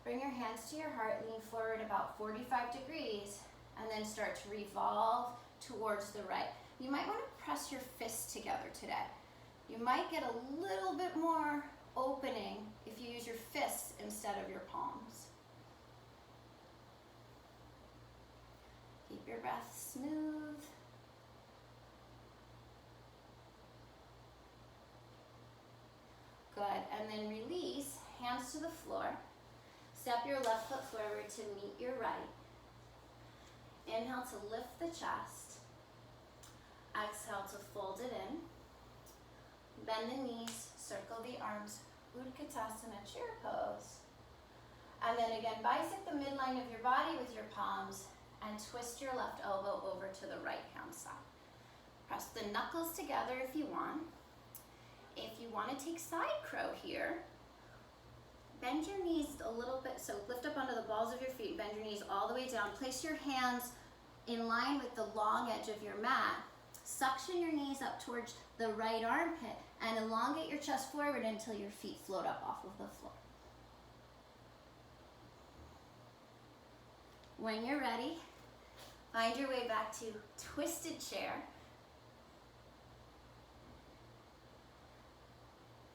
Bring your hands to your heart, lean forward about 45 degrees, and then start to revolve towards the right. You might want to press your fists together today. You might get a little bit more opening if you use your fists instead of your palms. Keep your breath smooth. Good, and then release, hands to the floor. Step your left foot forward to meet your right. Inhale to lift the chest. Exhale to fold it in. Bend the knees, circle the arms, Utkatasana chair pose. And then again, bisect the midline of your body with your palms and twist your left elbow over to the right hand side. Press the knuckles together if you want. If you want to take side crow here, bend your knees a little bit, so lift up onto the balls of your feet, bend your knees all the way down. Place your hands in line with the long edge of your mat. Suction your knees up towards the right armpit and elongate your chest forward until your feet float up off of the floor. When you're ready, find your way back to twisted chair.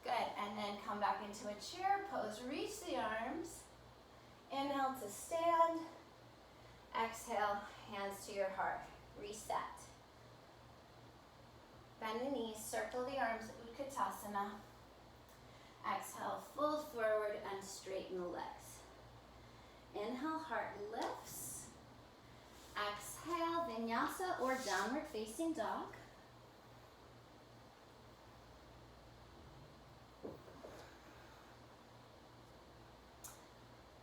Good, and then come back into a chair pose. Reach the arms. Inhale to stand. Exhale, hands to your heart. Reset. Bend the knees, circle the arms, Utkatasana. Exhale, fold forward and straighten the legs. Inhale, heart lifts. Exhale, Vinyasa or downward facing dog.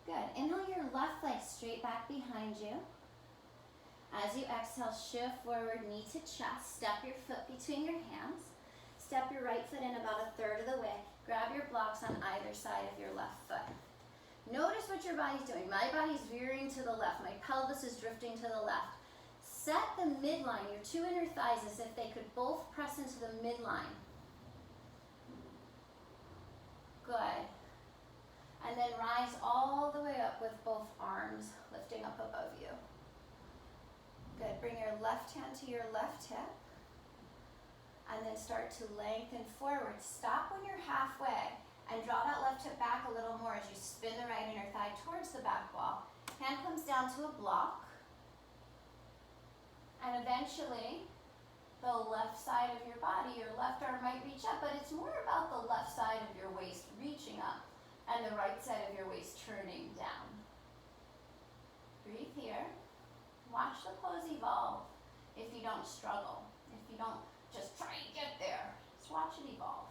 Good. Inhale your left leg straight back behind you. As you exhale, shift forward, knee to chest. Step your foot between your hands. Step your right foot in about a third of the way. Grab your blocks on either side of your left foot. Notice what your body's doing. My body's veering to the left. My pelvis is drifting to the left. Set the midline, your two inner thighs, as if they could both press into the midline. Good. And then rise all the way up with both arms lifting up above you. Good. Bring your left hand to your left hip. and then start to lengthen forward. Stop when you're halfway and draw that left hip back a little more as you spin the right inner thigh towards the back wall. Hand comes down to a block, and eventually the left side of your body, your left arm might reach up, but it's more about the left side of your waist reaching up and the right side of your waist turning down. Breathe here. Watch the pose evolve if you don't struggle, if you don't just try and get there. Just watch it evolve.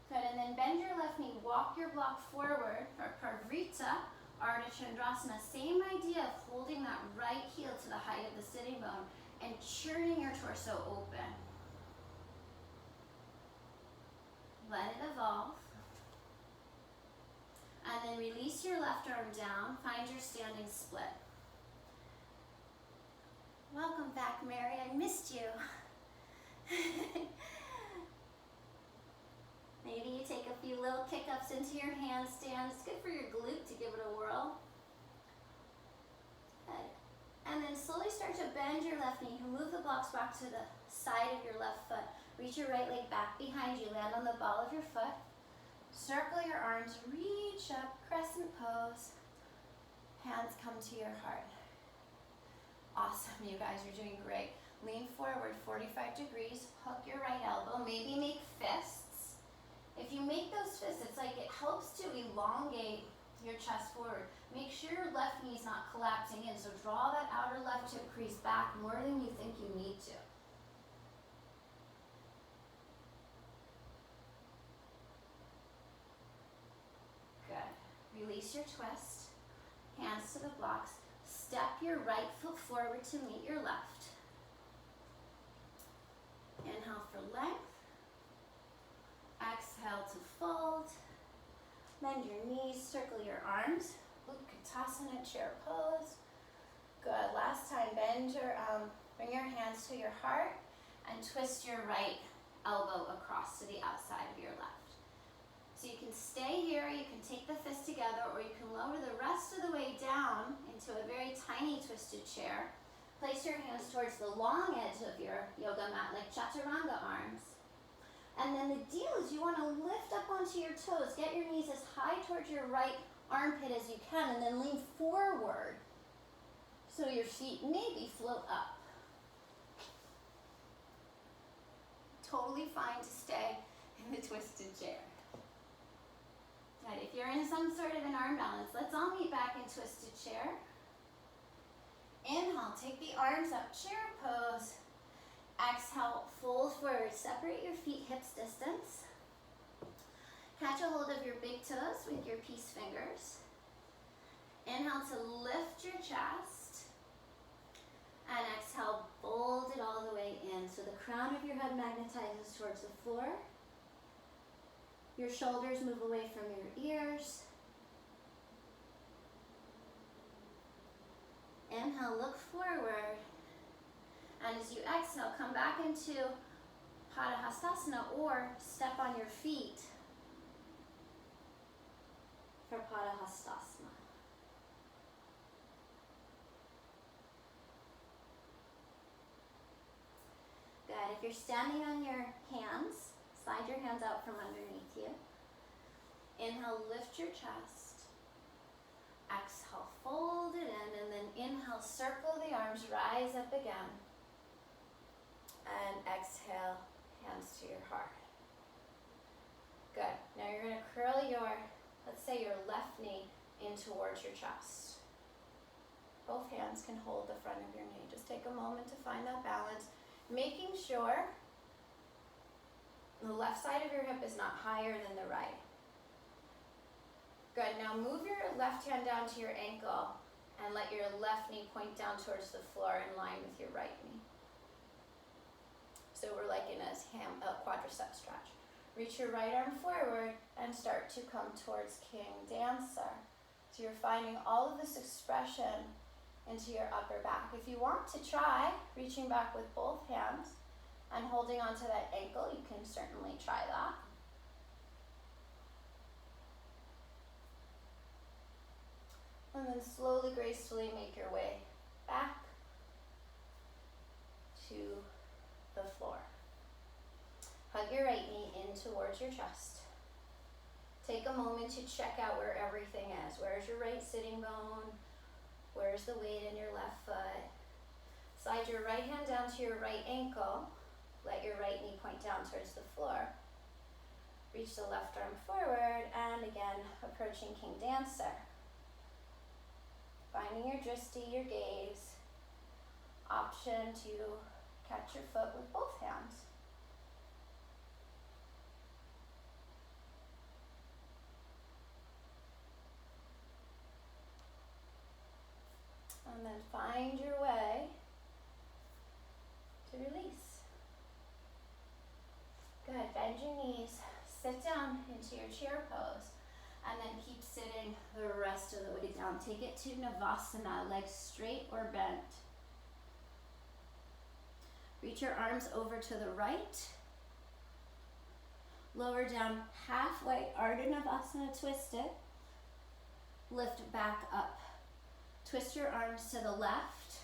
Good, and then bend your left knee, walk your block forward for Parvrita, Ardha Chandrasana. Same idea of holding that right heel to the height of the sitting bone and churning your torso open. Let it evolve. And then release your left arm down, find your standing split. Welcome back, Mary, I missed you. Maybe you take a few little kick-ups into your handstand. It's good for your glute to give it a whirl. Good. And then slowly start to bend your left knee. Move the blocks back to the side of your left foot. Reach your right leg back behind you. Land on the ball of your foot. Circle your arms. Reach up. Crescent pose. Hands come to your heart. Awesome, you guys. You're doing great. Lean forward 45 degrees. Hook your right elbow. Maybe make fists. If you make those fists, it's like it helps to elongate your chest forward. Make sure your left knee is not collapsing in, so draw that outer left hip crease back more than you think you need to. Good. Release your twist. Hands to the blocks. Step your right foot forward to meet your left. Inhale for length. Exhale to fold. Bend your knees, circle your arms. Utkatasana, chair pose. Good. Last time, bring your hands to your heart and twist your right elbow across to the outside of your left. So you can stay here, you can take the fists together, or you can lower the rest of the way down into a very tiny twisted chair. Place your hands towards the long edge of your yoga mat like chaturanga arms. And then the deal is you want to lift up onto your toes. Get your knees as high towards your right armpit as you can, and then lean forward so your feet maybe float up. Totally fine to stay in the twisted chair. Right, if you're in some sort of an arm balance, let's all meet back in twisted chair. Inhale, take the arms up, chair pose. Exhale, fold forward. Separate your feet hips distance. Catch a hold of your big toes with your peace fingers. Inhale to lift your chest. And exhale, fold it all the way in. So the crown of your head magnetizes towards the floor. Your shoulders move away from your ears. Inhale, look forward. And as you exhale, come back into Padahastasana or step on your feet for Padahastasana. Good. If you're standing on your hands, slide your hands out from underneath you. Inhale, lift your chest. Exhale, fold it in, and then inhale, circle the arms, rise up again. And exhale, hands to your heart. Good. Now you're going to curl your, let's say your left knee in towards your chest. Both hands can hold the front of your knee. Just take a moment to find that balance, making sure the left side of your hip is not higher than the right. Good. Now move your left hand down to your ankle and let your left knee point down towards the floor in line with your right knee. So we're like in a quadricep stretch. Reach your right arm forward and start to come towards King Dancer. So you're finding all of this expression into your upper back. If you want to try reaching back with both hands and holding onto that ankle, you can certainly try that. And then slowly, gracefully make your way back to the floor. Hug your right knee in towards your chest. Take a moment to check out where everything is. Where's your right sitting bone? Where's the weight in your left foot? Slide your right hand down to your right ankle. Let your right knee point down towards the floor. Reach the left arm forward, and again, approaching King Dancer. Finding your drishti, your gaze. Option to catch your foot with both hands. And then find your way to release. Good, bend your knees, sit down into your chair pose, and then keep sitting the rest of the way down. Take it to Navasana, legs straight or bent. Reach your arms over to the right. Lower down halfway, Ardha Navasana, twist it. Lift back up. Twist your arms to the left.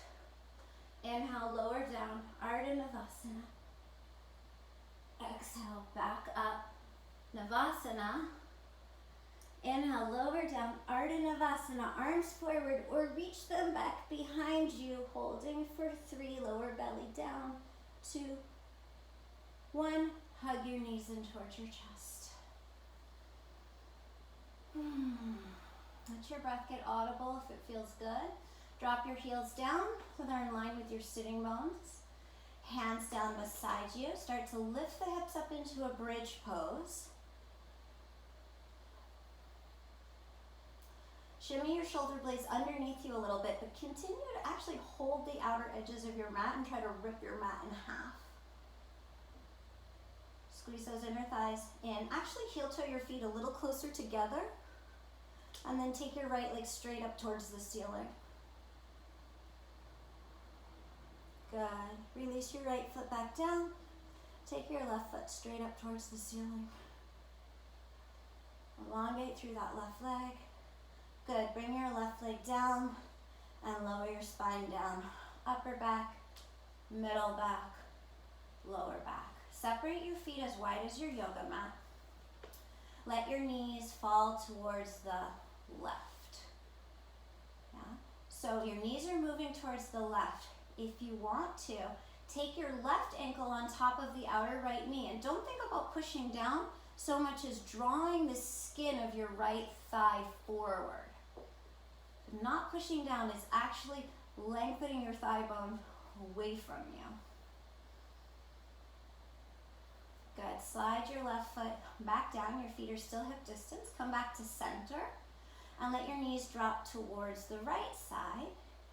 Inhale, lower down, Ardha Navasana. Exhale, back up, Navasana. Inhale, lower down, Ardha Navasana, arms forward or reach them back behind you, holding for 3, lower belly down, 2, 1, hug your knees in towards your chest. Let your breath get audible if it feels good. Drop your heels down so they're in line with your sitting bones. Hands down beside you. Start to lift the hips up into a bridge pose. Shimmy your shoulder blades underneath you a little bit, but continue to actually hold the outer edges of your mat and try to rip your mat in half. Squeeze those inner thighs in. Actually heel toe your feet a little closer together, and then take your right leg straight up towards the ceiling. Good. Release your right foot back down. Take your left foot straight up towards the ceiling. Elongate through that left leg. Good. Bring your left leg down and lower your spine down. Upper back, middle back, lower back. Separate your feet as wide as your yoga mat. Let your knees fall towards the left. Yeah. So your knees are moving towards the left. If you want to, take your left ankle on top of the outer right knee, and don't think about pushing down so much as drawing the skin of your right thigh forward. Not pushing down is actually lengthening your thigh bone away from you. Good. Slide your left foot back down. Your feet are still hip distance. Come back to center and let your knees drop towards the right side.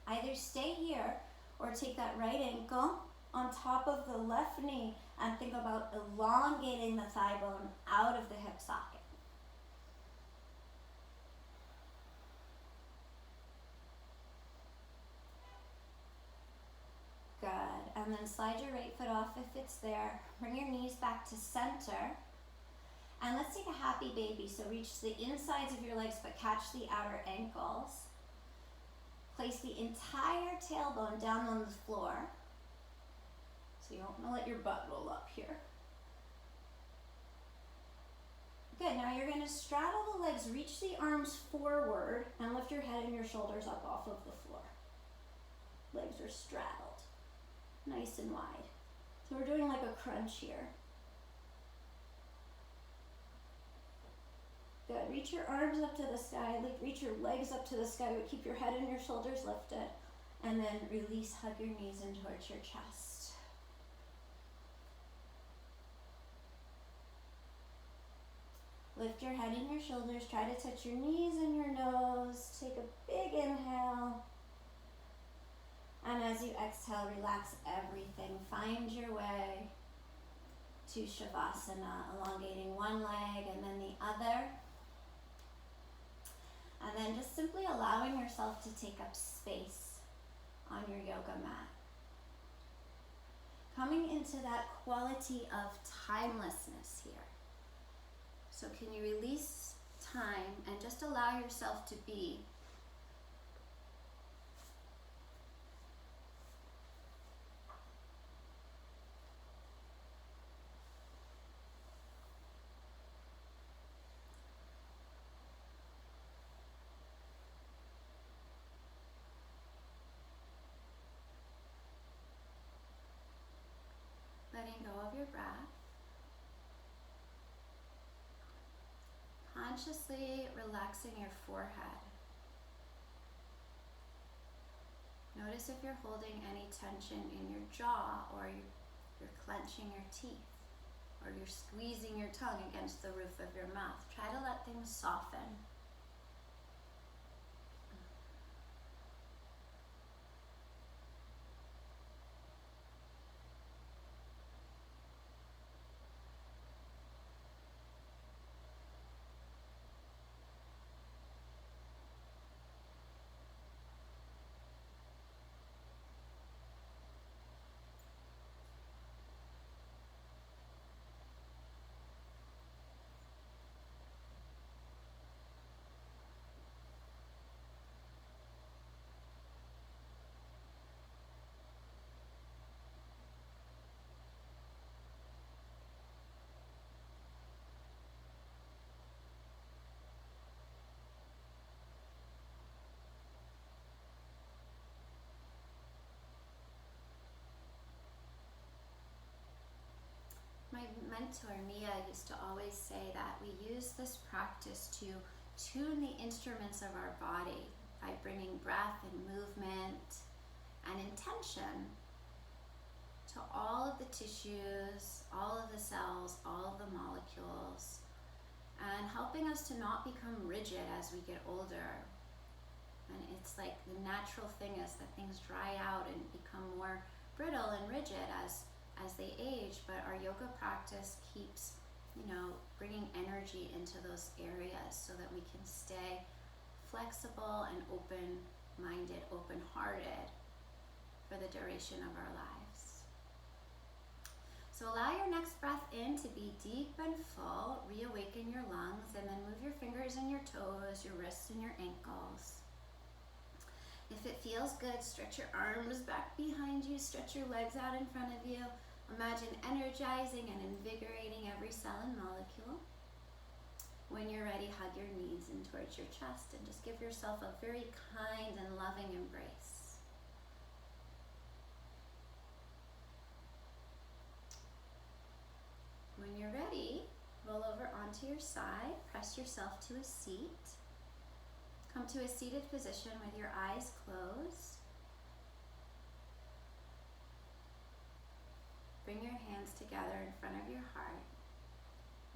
Either stay here or take that right ankle on top of the left knee and think about elongating the thigh bone out of the hip socket. Good. And then slide your right foot off if it's there. Bring your knees back to center. And let's take a happy baby. So reach the insides of your legs but catch the outer ankles. Place the entire tailbone down on the floor. So you don't want to let your butt roll up here. Good, now you're going to straddle the legs, reach the arms forward, and lift your head and your shoulders up off of the floor. Legs are straddled, nice and wide. So we're doing like a crunch here. Good. Reach your arms up to the sky, reach your legs up to the sky, but keep your head and your shoulders lifted. And then release, hug your knees in towards your chest. Lift your head and your shoulders, try to touch your knees and your nose. Take a big inhale. And as you exhale, relax everything. Find your way to Shavasana, elongating one leg and then the other. And then just simply allowing yourself to take up space on your yoga mat. Coming into that quality of timelessness here. So can you release time and just allow yourself to be? letting go of your breath. Consciously relaxing your forehead. Notice if you're holding any tension in your jaw, or you're clenching your teeth, or you're squeezing your tongue against the roof of your mouth. Try to let things soften. My mentor, Mia, used to always say that we use this practice to tune the instruments of our body by bringing breath and movement and intention to all of the tissues, all of the cells, all of the molecules, and helping us to not become rigid as we get older. And it's like the natural thing is that things dry out and become more brittle and rigid as they age, but our yoga practice keeps, bringing energy into those areas so that we can stay flexible and open-minded, open-hearted for the duration of our lives. So allow your next breath in to be deep and full, reawaken your lungs, and then move your fingers and your toes, your wrists and your ankles. If it feels good, stretch your arms back behind you, stretch your legs out in front of you. Imagine energizing and invigorating every cell and molecule. When you're ready, hug your knees in towards your chest and just give yourself a very kind and loving embrace. When you're ready, roll over onto your side, press yourself to a seat. Come to a seated position with your eyes closed. Bring your hands together in front of your heart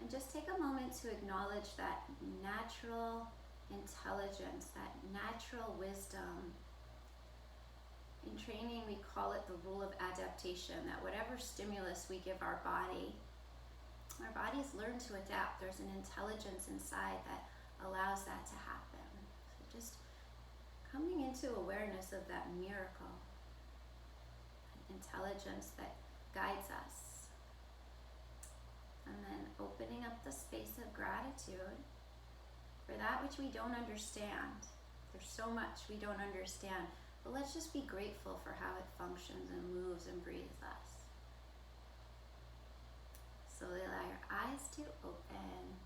and just take a moment to acknowledge that natural intelligence, that natural wisdom. In training, we call it the rule of adaptation, that whatever stimulus we give our bodies learn to adapt. There's an intelligence inside that allows that to happen. So just coming into awareness of that miracle, intelligence that guides us, and then opening up the space of gratitude for that which we don't understand. There's so much we don't understand, but let's just be grateful for how it functions and moves and breathes us. Slowly allow your eyes to open.